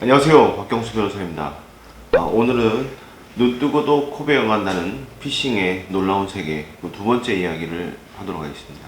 안녕하세요, 박경수 변호사입니다. 오늘은 눈 뜨고도 코 베어간다는 피싱의 놀라운 세계 두 번째 이야기를 하도록 하겠습니다.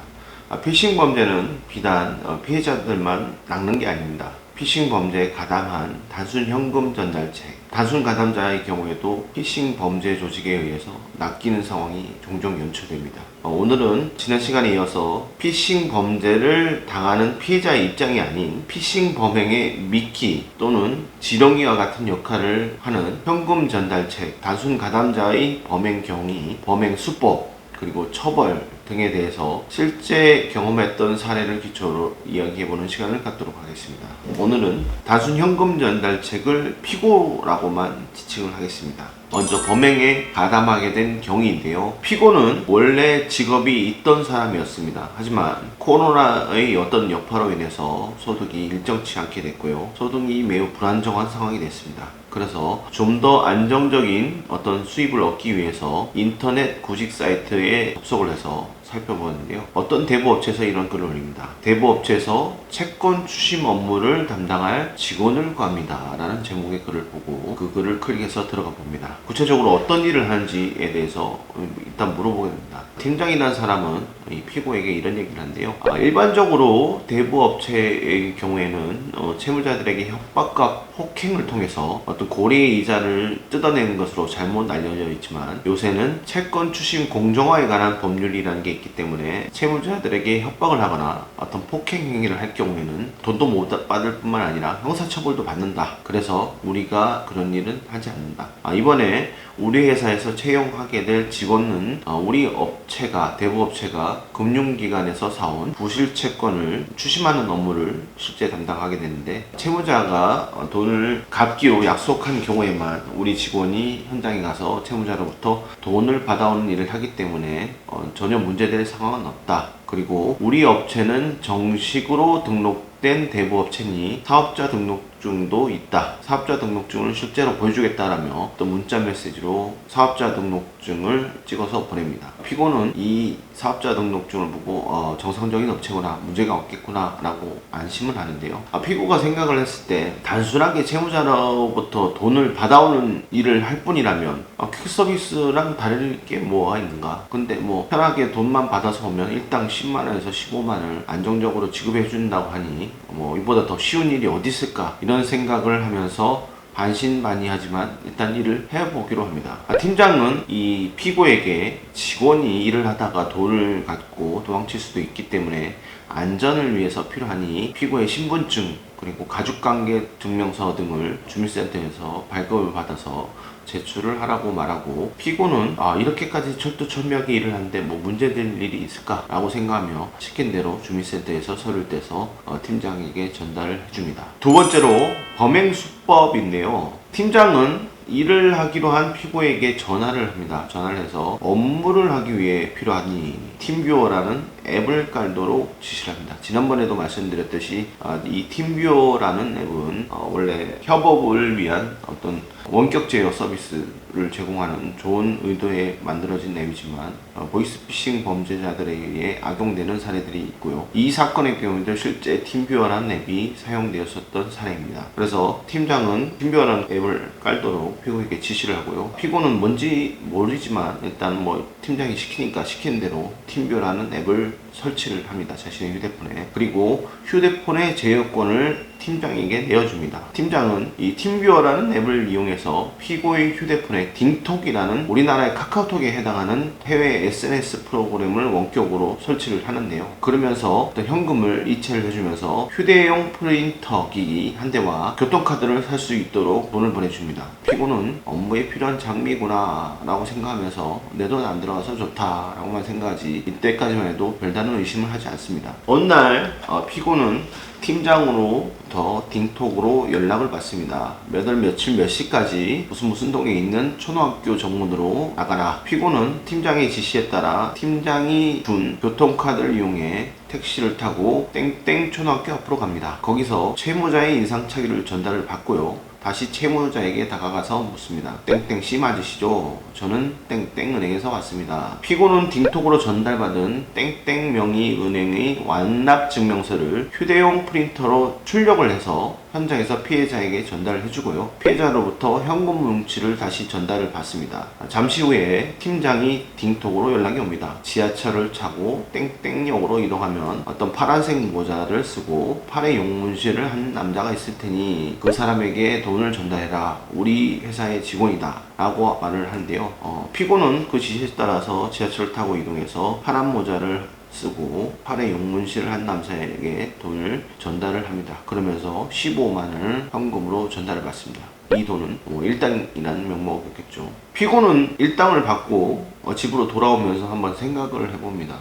피싱 범죄는 비단 피해자들만 낚는 게 아닙니다. 피싱 범죄에 가담한 단순 현금 전달책, 단순 가담자의 경우에도 피싱 범죄 조직에 의해서 낚이는 상황이 종종 연출됩니다. 오늘은 지난 시간에 이어서 피싱 범죄를 당하는 피해자의 입장이 아닌 피싱 범행의 미끼 또는 지렁이와 같은 역할을 하는 현금 전달책, 단순 가담자의 범행 경위, 범행 수법, 그리고 처벌 등에 대해서 실제 경험했던 사례를 기초로 이야기해보는 시간을 갖도록 하겠습니다. 오늘은 단순 현금 전달책을 피고라고만 지칭을 하겠습니다. 먼저 범행에 가담하게 된 경위인데요. 피고는 원래 직업이 있던 사람이었습니다. 하지만 코로나의 어떤 여파로 인해서 소득이 일정치 않게 됐고요. 소득이 매우 불안정한 상황이 됐습니다. 그래서 좀 더 안정적인 어떤 수입을 얻기 위해서 인터넷 구직 사이트에 접속을 해서 살펴보는데요. 어떤 대부업체에서 이런 글을 올립니다. 대부업체에서 채권 추심 업무를 담당할 직원을 구합니다 라는 제목의 글을 보고 그 글을 클릭해서 들어가 봅니다. 구체적으로 어떤 일을 하는지에 대해서 일단 물어보게 됩니다. 팀장이라는 사람은 이 피고에게 이런 얘기를 한대요. 일반적으로 대부업체의 경우에는 채무자들에게 협박과 폭행을 통해서 어떤 고리의 이자를 뜯어내는 것으로 잘못 알려져 있지만, 요새는 채권 추심 공정화에 관한 법률이라는 게 있기 때문에 채무자들에게 협박을 하거나 어떤 폭행 행위를 할 경우에는 돈도 못 받을 뿐만 아니라 형사처벌도 받는다. 그래서 우리가 그런 일은 하지 않는다. 이번에 우리 회사에서 채용하게 될 직원은 우리 업체가, 대부업체가 금융기관에서 사온 부실 채권을 추심하는 업무를 실제 담당하게 되는데, 채무자가 돈을 갚기로 약속한 경우에만 우리 직원이 현장에 가서 채무자로부터 돈을 받아오는 일을 하기 때문에 전혀 문제될 상황은 없다. 그리고 우리 업체는 정식으로 등록된 대부업체니 사업자 등록증도 있다. 사업자 등록증을 실제로 보여주겠다라며 또 문자 메시지로 사업자 등록증을 찍어서 보냅니다. 피고는 이 사업자 등록증을 보고 정상적인 업체구나, 문제가 없겠구나 라고 안심을 하는데요. 피고가 생각을 했을 때 단순하게 채무자로부터 돈을 받아오는 일을 할 뿐이라면 퀵 서비스랑 다를 게 뭐가 있는가. 근데 편하게 돈만 받아서 오면 일당 10만원에서 15만원을 안정적으로 지급해 준다고 하니 이보다 더 쉬운 일이 어디 있을까, 이런 생각을 하면서 반신반의하지만 일단 일을 해보기로 합니다. 팀장은 이 피고에게 직원이 일을 하다가 돈을 갖고 도망칠 수도 있기 때문에 안전을 위해서 필요하니 피고의 신분증 그리고 가족관계 증명서 등을 주민센터에서 발급을 받아서 제출을 하라고 말하고, 피고는 이렇게까지 철두철미하게 일을 하는데 문제될 일이 있을까 라고 생각하며 시킨 대로 주민센터에서 서류를 떼서 팀장에게 전달을 해줍니다. 두 번째로 범행 수법인데요. 팀장은 일을 하기로 한 피고에게 전화를 합니다. 전화를 해서 업무를 하기 위해 필요하니 팀뷰어라는 앱을 깔도록 지시를 합니다. 지난번에도 말씀드렸듯이 이 팀뷰어라는 앱은 원래 협업을 위한 어떤 원격 제어 서비스를 제공하는 좋은 의도에 만들어진 앱이지만 보이스피싱 범죄자들에 의해 악용되는 사례들이 있고요. 이 사건의 경우에도 실제 팀뷰어라는 앱이 사용되었었던 사례입니다. 그래서 팀장은 팀뷰어라는 앱을 깔도록 피고에게 지시를 하고요. 피고는 뭔지 모르지만 일단 팀장이 시키니까 시키는 대로 팀뷰어라는 앱을 설치를 합니다. 자신의 휴대폰에. 그리고 휴대폰의 제어권을 팀장에게 내어줍니다. 팀장은 이 팀뷰어라는 앱을 이용해서 피고의 휴대폰에 딩톡이라는 우리나라의 카카오톡에 해당하는 해외 SNS 프로그램을 원격으로 설치를 하는데요. 그러면서 어떤 현금을 이체를 해주면서 휴대용 프린터 기기 한 대와 교통카드를 살 수 있도록 돈을 보내줍니다. 피고는 업무에 필요한 장비구나 라고 생각하면서 내 돈 안 들어가서 좋다 라고만 생각하지 이때까지만 해도 별다른 의심을 하지 않습니다. 어느 날 피고는 팀장으로부터 딩톡으로 연락을 받습니다. 몇 월 며칠 몇 시까지 무슨 동에 있는 초등학교 정문으로 나가라. 피고는 팀장의 지시에 따라 팀장이 준 교통카드를 이용해 택시를 타고 땡땡 초등학교 앞으로 갑니다. 거기서 채무자의 인상착의를 전달을 받고요. 다시 채무자에게 다가가서 묻습니다. 땡땡씨 맞으시죠? 저는 땡땡은행에서 왔습니다. 피고는 딩톡으로 전달받은 땡땡 명의은행의 완납증명서를 휴대용 프린터로 출력을 해서 현장에서 피해자에게 전달을 해주고요. 피해자로부터 현금 뭉치를 다시 전달을 받습니다. 잠시 후에 팀장이 딩톡으로 연락이 옵니다. 지하철을 타고 땡땡역으로 이동하면 어떤 파란색 모자를 쓰고 팔에 용문실을 한 남자가 있을 테니 그 사람에게 돈을 전달해라. 우리 회사의 직원이다. 라고 말을 하는데요. 피고는 그 지시에 따라서 지하철을 타고 이동해서 파란 모자를 쓰고 팔에 용문실을 한 남자에게 돈을 전달을 합니다. 그러면서 15만원을 현금으로 전달을 받습니다. 이 돈은 일당이라는 명목이겠죠. 피고는 일당을 받고 집으로 돌아오면서 한번 생각을 해봅니다.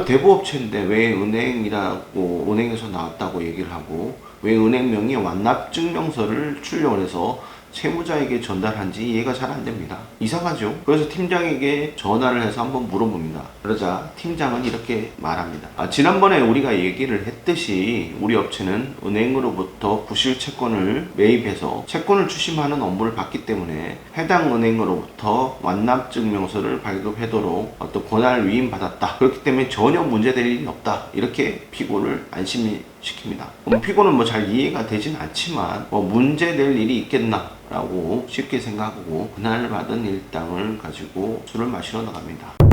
대부업체인데 왜 은행이라고 은행에서 나왔다고 얘기를 하고 왜 은행명의 완납증명서를 출력을 해서 채무자에게 전달한지 이해가 잘 안 됩니다. 이상하죠? 그래서 팀장에게 전화를 해서 한번 물어봅니다. 그러자 팀장은 이렇게 말합니다. 지난번에 우리가 얘기를 했듯이 우리 업체는 은행으로부터 부실 채권을 매입해서 채권을 추심하는 업무를 받기 때문에 해당 은행으로부터 완납증명서를 발급하도록 어떤 권한을 위임받았다. 그렇기 때문에 전혀 문제될 일이 없다. 이렇게 피고를 안심시킵니다. 피고는 뭐 잘 이해가 되진 않지만 문제될 일이 있겠나 라고 쉽게 생각하고 그날 받은 일당을 가지고 술을 마시러 나갑니다.